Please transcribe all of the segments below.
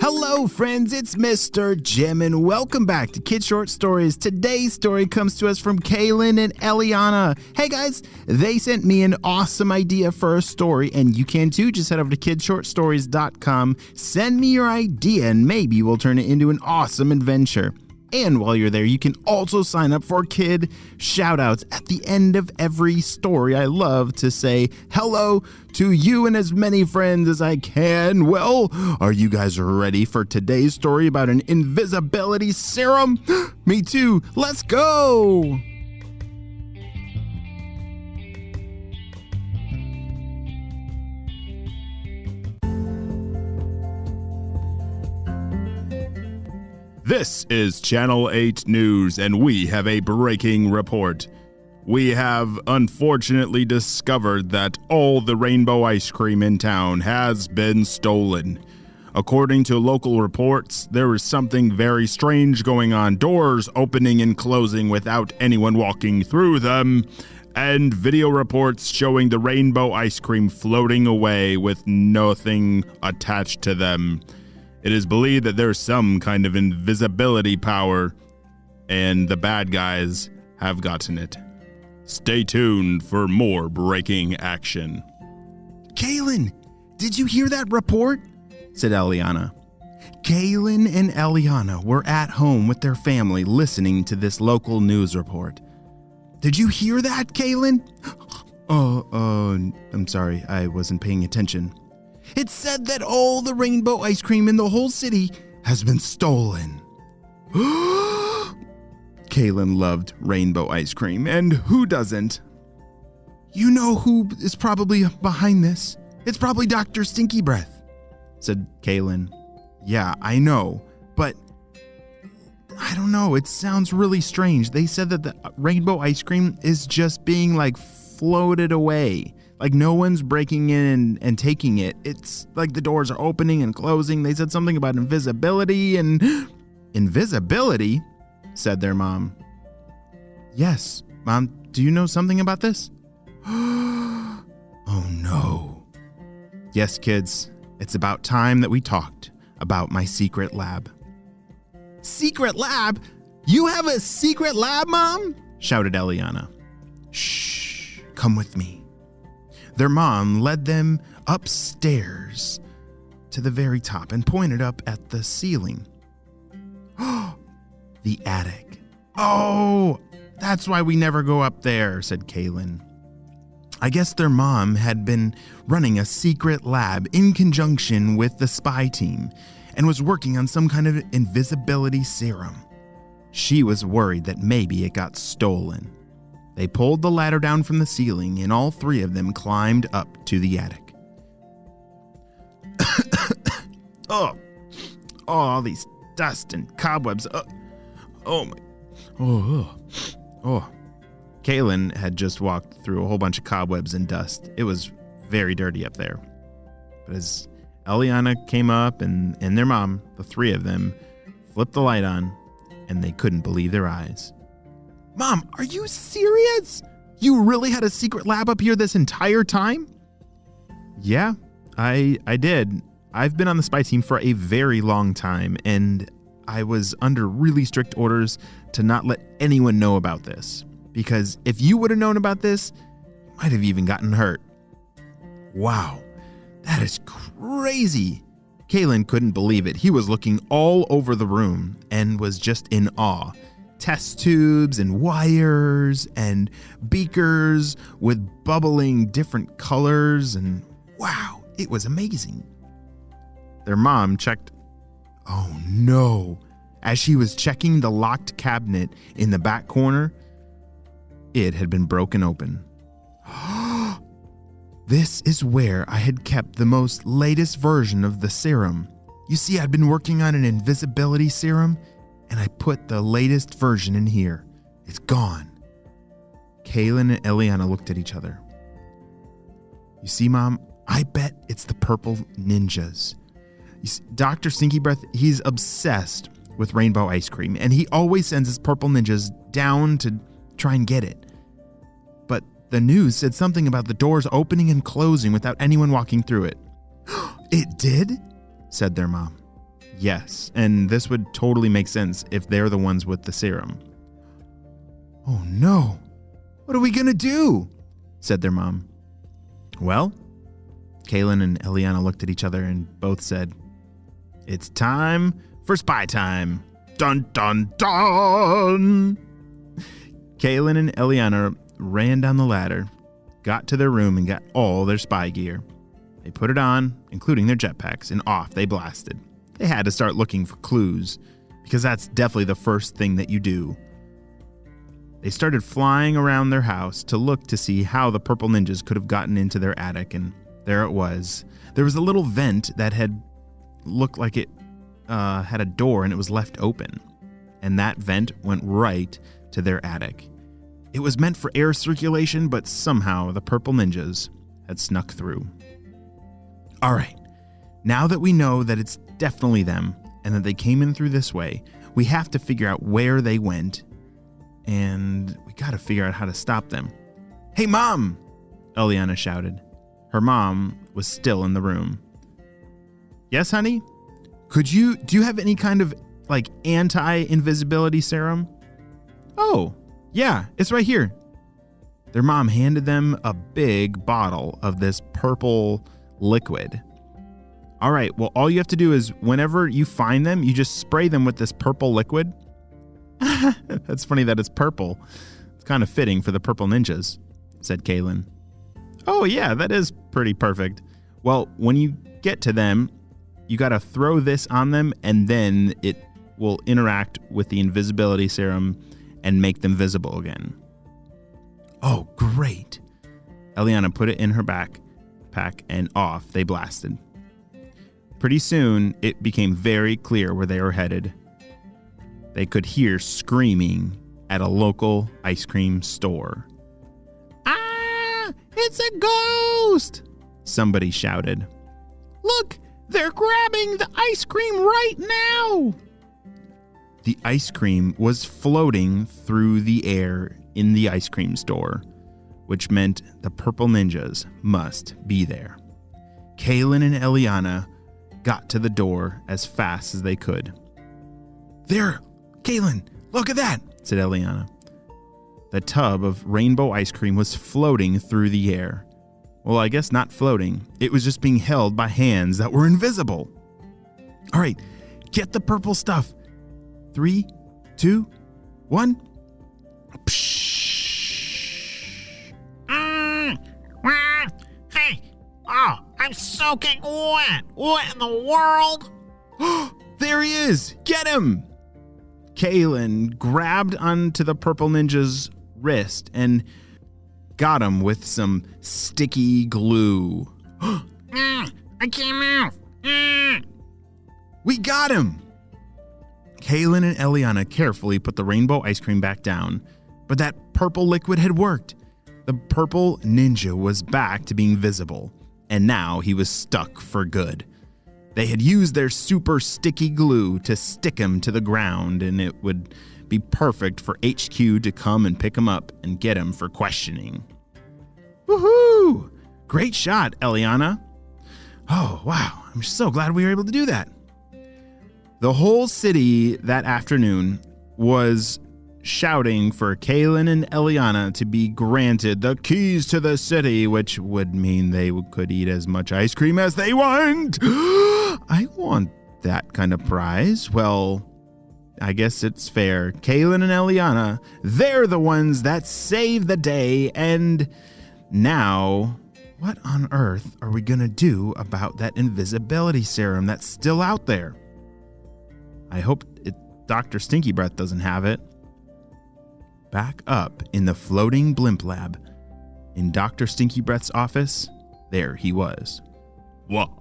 Hello friends, it's Mr. Jim and welcome back to Kid Short Stories. Today's story comes to us from Kaylin and Eliana. Hey guys, they sent me an awesome idea for a story and you can too. Just head over to kidshortstories.com, send me your idea and maybe we'll turn it into an awesome adventure. And while you're there, you can also sign up for kid shoutouts at the end of every story. I love to say hello to you and as many friends as I can. Well, are you guys ready for today's story about an invisibility serum? Me too. Let's go. This is Channel 8 News, and we have a breaking report. We have unfortunately discovered that all the rainbow ice cream in town has been stolen. According to local reports, there is something very strange going on, doors opening and closing without anyone walking through them, and video reports showing the rainbow ice cream floating away with nothing attached to them. It is believed that there's some kind of invisibility power, and the bad guys have gotten it. Stay tuned for more breaking action. Kaylin, did you hear that report? Said Eliana. Kaylin and Eliana were at home with their family listening to this local news report. Did you hear that, Kaylin? I'm sorry, I wasn't paying attention. It said that all the rainbow ice cream in the whole city has been stolen. Kaylin loved rainbow ice cream, and who doesn't? You know who is probably behind this? It's probably Dr. Stinky Breath, said Kaylin. Yeah, I know, but I don't know. It sounds really strange. They said that the rainbow ice cream is just being floated away. Like no one's breaking in and taking it. It's like the doors are opening and closing. They said something about invisibility and... Invisibility? Said their mom. Yes, Mom, do you know something about this? Oh no. Yes, kids, it's about time that we talked about my secret lab. Secret lab? You have a secret lab, Mom? Shouted Eliana. Shh, come with me. Their mom led them upstairs to the very top and pointed up at the ceiling. The attic. Oh, that's why we never go up there, said Kaylin. I guess their mom had been running a secret lab in conjunction with the spy team and was working on some kind of invisibility serum. She was worried that maybe it got stolen. They pulled the ladder down from the ceiling, and all three of them climbed up to the attic. All these dust and cobwebs. Kaylin had just walked through a whole bunch of cobwebs and dust. It was very dirty up there. But as Eliana came up and their mom, the three of them, flipped the light on, and they couldn't believe their eyes. Mom, are you serious? You really had a secret lab up here this entire time? Yeah, I did. I've been on the spy team for a very long time, and I was under really strict orders to not let anyone know about this. Because if you would have known about this, you might have even gotten hurt. Wow, that is crazy. Kaylin couldn't believe it. He was looking all over the room and was just in awe. Test tubes and wires and beakers with bubbling different colors, and wow, it was amazing. Their mom checked. Oh no. As she was checking the locked cabinet in the back corner, it had been broken open. This is where I had kept the most latest version of the serum. You see, I'd been working on an invisibility serum, and I put the latest version in here. It's gone. Kaylin and Eliana looked at each other. You see, Mom, I bet it's the purple ninjas. You see, Dr. Stinky Breath, he's obsessed with rainbow ice cream, and he always sends his purple ninjas down to try and get it. But the news said something about the doors opening and closing without anyone walking through it. It did? Said their mom. Yes, and this would totally make sense if they're the ones with the serum. Oh no, what are we gonna do? Said their mom. Well, Kaylin and Eliana looked at each other and both said, it's time for spy time. Dun, dun, dun! Kaylin and Eliana ran down the ladder, got to their room, and got all their spy gear. They put it on, including their jetpacks, and off they blasted. They had to start looking for clues, because that's definitely the first thing that you do. They started flying around their house to look to see how the purple ninjas could have gotten into their attic, and there it was. There was a little vent that had looked like it had a door and it was left open, and that vent went right to their attic. It was meant for air circulation, but somehow the purple ninjas had snuck through. All right, now that we know that it's definitely them and that they came in through this way, we have to figure out where they went, and we got to figure out how to stop them. Hey, Mom! Eliana shouted. Her mom was still in the room. Yes, honey? Do you have any kind of anti-invisibility serum? Oh, yeah, it's right here. Their mom handed them a big bottle of this purple liquid. All right, well, all you have to do is whenever you find them, you just spray them with this purple liquid. That's funny that it's purple. It's kind of fitting for the purple ninjas, said Kaylin. Oh, yeah, that is pretty perfect. Well, when you get to them, you got to throw this on them, and then it will interact with the invisibility serum and make them visible again. Oh, great. Eliana put it in her backpack, and off they blasted. Pretty soon, it became very clear where they were headed. They could hear screaming at a local ice cream store. Ah, it's a ghost! Somebody shouted. Look, they're grabbing the ice cream right now! The ice cream was floating through the air in the ice cream store, which meant the purple ninjas must be there. Kaylin and Eliana got to the door as fast as they could. There, Kaylin, look at that, said Eliana. The tub of rainbow ice cream was floating through the air. Well, I guess not floating. It was just being held by hands that were invisible. All right, get the purple stuff. 3, 2, 1. Hey, oh, I'm soaking wet. What in the world? There he is. Get him. Kaylin grabbed onto the purple ninja's wrist and got him with some sticky glue. I can't move. We got him. Kaylin and Eliana carefully put the rainbow ice cream back down, but that purple liquid had worked. The purple ninja was back to being visible, and now he was stuck for good. They had used their super sticky glue to stick him to the ground, and it would be perfect for HQ to come and pick him up and get him for questioning. Woohoo! Great shot, Eliana. Oh, wow. I'm so glad we were able to do that. The whole city that afternoon was shouting for Kaylin and Eliana to be granted the keys to the city, which would mean they could eat as much ice cream as they want. I want that kind of prize. Well, I guess it's fair. Kaylin and Eliana, they're the ones that saved the day. And now, what on earth are we going to do about that invisibility serum that's still out there? I hope Dr. Stinky Breath doesn't have it. Back up in the floating blimp lab, in Dr. Stinky Breath's office, there he was. Well,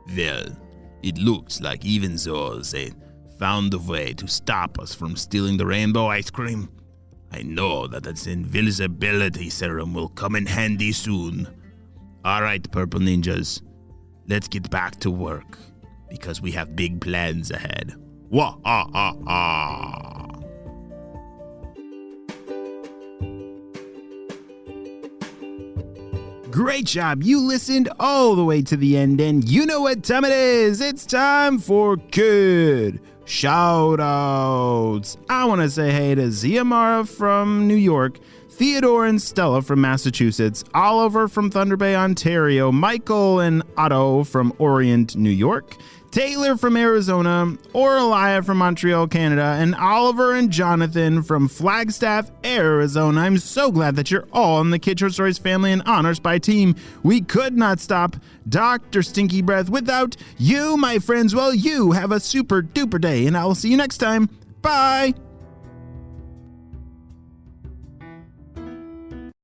it looks like even though they found a way to stop us from stealing the rainbow ice cream, I know that its invisibility serum will come in handy soon. All right, purple ninjas, let's get back to work, because we have big plans ahead. Great job. You listened all the way to the end, and you know what time it is. It's time for Kid Shoutouts. I want to say hey to Ziamara from New York, Theodore and Stella from Massachusetts, Oliver from Thunder Bay, Ontario, Michael and Otto from Orient, New York, Taylor from Arizona, Oralia from Montreal, Canada, and Oliver and Jonathan from Flagstaff, Arizona. I'm so glad that you're all in the Kid Short Stories family and Honor Spy team. We could not stop Dr. Stinky Breath without you, my friends. Well, you have a super duper day, and I will see you next time. Bye.